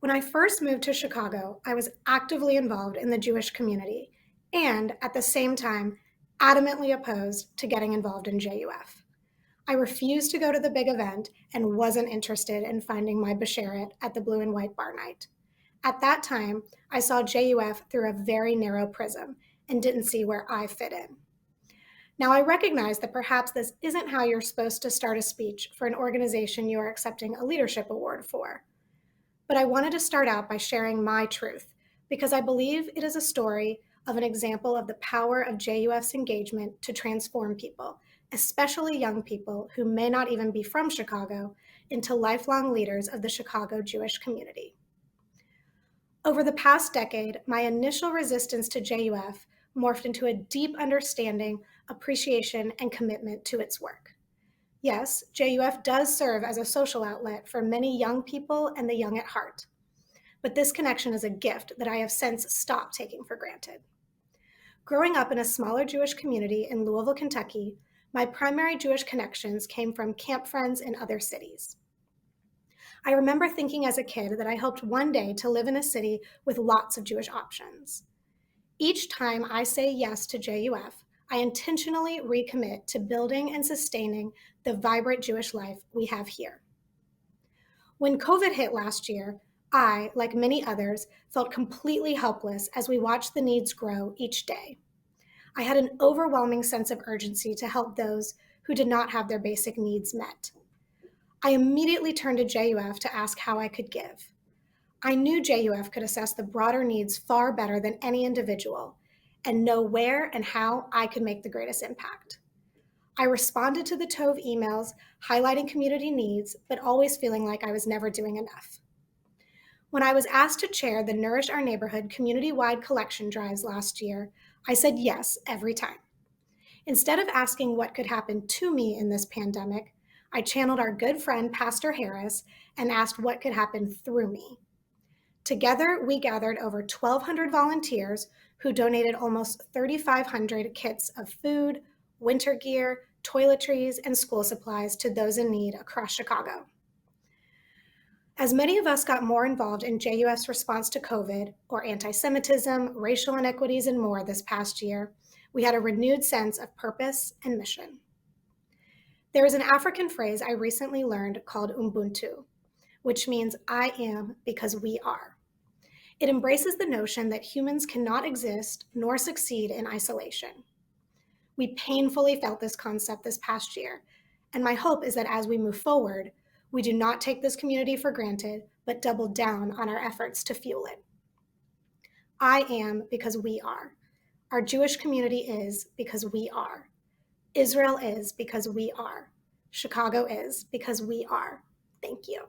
When I first moved to Chicago, I was actively involved in the Jewish community and, at the same time, adamantly opposed to getting involved in JUF. I refused to go to the big event and wasn't interested in finding my besheret at the blue and white bar night. At that time, I saw JUF through a very narrow prism and didn't see where I fit in. Now, I recognize that perhaps this isn't how you're supposed to start a speech for an organization you are accepting a leadership award for. But I wanted to start out by sharing my truth because I believe it is a story of an example of the power of JUF's engagement to transform people, especially young people who may not even be from Chicago, into lifelong leaders of the Chicago Jewish community. Over the past decade, my initial resistance to JUF morphed into a deep understanding, appreciation, and commitment to its work. Yes, JUF does serve as a social outlet for many young people and the young at heart. But this connection is a gift that I have since stopped taking for granted. Growing up in a smaller Jewish community in Louisville, Kentucky, my primary Jewish connections came from camp friends in other cities. I remember thinking as a kid that I hoped one day to live in a city with lots of Jewish options. Each time I say yes to JUF, I intentionally recommit to building and sustaining the vibrant Jewish life we have here. When COVID hit last year, I, like many others, felt completely helpless as we watched the needs grow each day. I had an overwhelming sense of urgency to help those who did not have their basic needs met. I immediately turned to JUF to ask how I could give. I knew JUF could assess the broader needs far better than any individual and know where and how I could make the greatest impact. I responded to the Tove emails highlighting community needs, but always feeling like I was never doing enough. When I was asked to chair the Nourish Our Neighborhood community-wide collection drives last year, I said yes every time. Instead of asking what could happen to me in this pandemic, I channeled our good friend Pastor Harris and asked what could happen through me. Together, we gathered over 1,200 volunteers who donated almost 3,500 kits of food, winter gear, toiletries, and school supplies to those in need across Chicago. As many of us got more involved in JUF's response to COVID, or anti-Semitism, racial inequities, and more this past year, we had a renewed sense of purpose and mission. There is an African phrase I recently learned called Ubuntu, which means I am because we are. It embraces the notion that humans cannot exist nor succeed in isolation. We painfully felt this concept this past year, and my hope is that as we move forward, we do not take this community for granted, but double down on our efforts to fuel it. I am because we are. Our Jewish community is because we are. Israel is because we are. Chicago is because we are. Thank you.